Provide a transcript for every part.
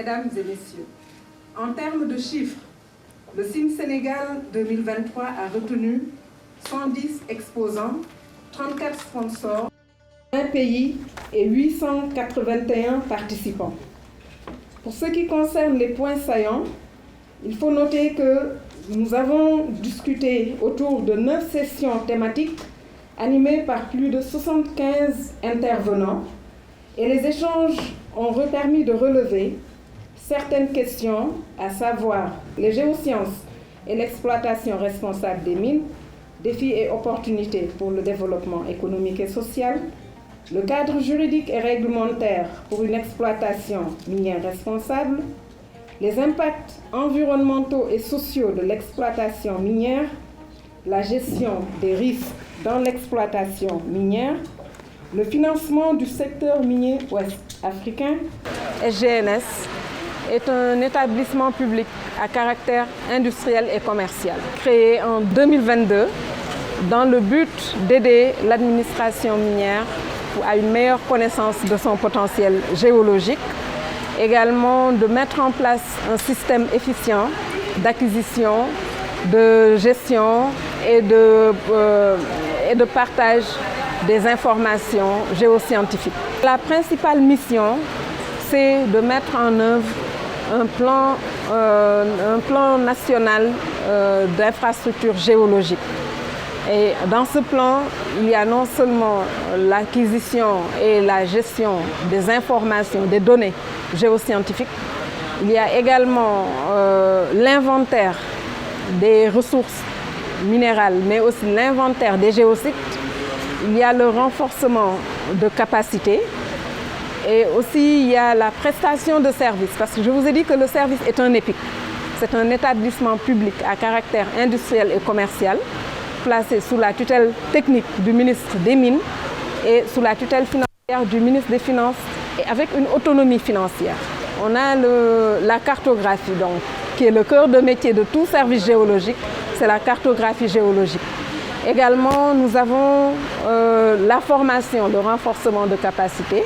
Mesdames et messieurs, en termes de chiffres, le CIM Sénégal 2023 a retenu 110 exposants, 34 sponsors, 1 pays et 881 participants. Pour ce qui concerne les points saillants, il faut noter que nous avons discuté autour de 9 sessions thématiques animées par plus de 75 intervenants et les échanges ont permis de relever certaines questions, à savoir les géosciences et l'exploitation responsable des mines, défis et opportunités pour le développement économique et social, le cadre juridique et réglementaire pour une exploitation minière responsable, les impacts environnementaux et sociaux de l'exploitation minière, la gestion des risques dans l'exploitation minière, le financement du secteur minier ouest africain. SGNS est un établissement public à caractère industriel et commercial, créé en 2022 dans le but d'aider l'administration minière à une meilleure connaissance de son potentiel géologique, également de mettre en place un système efficient d'acquisition, de gestion et de partage des informations géoscientifiques. La principale mission, c'est de mettre en œuvre un plan national d'infrastructures géologiques. Et dans ce plan, il y a non seulement l'acquisition et la gestion des informations, des données géoscientifiques, il y a également l'inventaire des ressources minérales, mais aussi l'inventaire des géosites. Il y a le renforcement de capacités et aussi il y a la prestation de services, parce que je vous ai dit que le service est un EPIC. C'est un établissement public à caractère industriel et commercial, placé sous la tutelle technique du ministre des Mines et sous la tutelle financière du ministre des Finances, et avec une autonomie financière. On a la cartographie, donc, qui est le cœur de métier de tout service géologique, c'est la cartographie géologique. Également, nous avons la formation, le renforcement de capacité,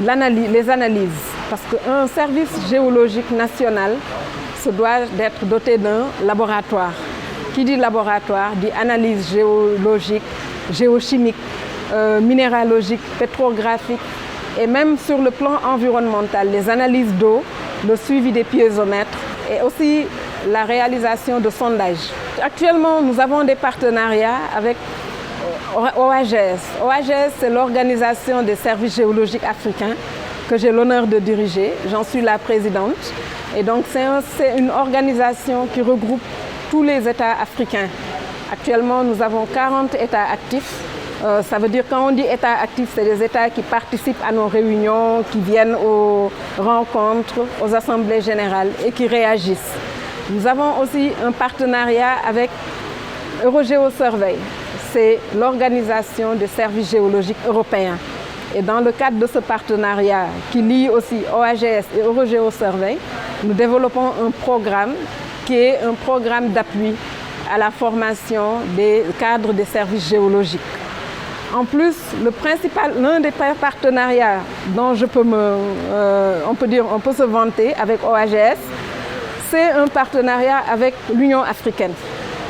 les analyses, parce qu'un service géologique national se doit d'être doté d'un laboratoire. Qui dit laboratoire dit analyse géologique, géochimique, minéralogique, pétrographique et même sur le plan environnemental, les analyses d'eau, le suivi des piézomètres et aussi la réalisation de sondages. Actuellement, nous avons des partenariats avec OAGS. OAGS, c'est l'Organisation des services géologiques africains que j'ai l'honneur de diriger. J'en suis la présidente. Et donc, c'est une organisation qui regroupe tous les États africains. Actuellement, nous avons 40 États actifs. Ça veut dire quand on dit États actifs, c'est des États qui participent à nos réunions, qui viennent aux rencontres, aux assemblées générales et qui réagissent. Nous avons aussi un partenariat avec EuroGeoSurvey. C'est l'organisation des services géologiques européens. Et dans le cadre de ce partenariat qui lie aussi OAGS et EuroGeoSurvey, nous développons un programme qui est un programme d'appui à la formation des cadres des services géologiques. En plus, l'un des partenariats dont on peut se vanter avec OAGS, c'est un partenariat avec l'Union africaine.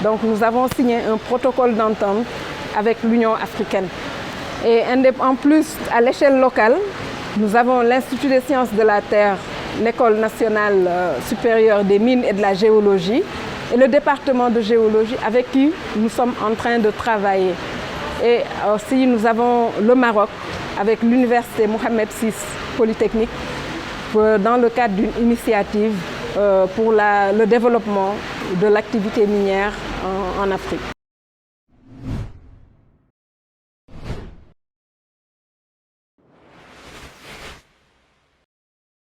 Donc nous avons signé un protocole d'entente avec l'Union africaine. Et en plus, à l'échelle locale, nous avons l'Institut des sciences de la Terre, l'École nationale supérieure des mines et de la géologie et le département de géologie avec qui nous sommes en train de travailler. Et aussi nous avons le Maroc avec l'université Mohamed VI Polytechnique dans le cadre d'une initiative pour le développement de l'activité minière en Afrique.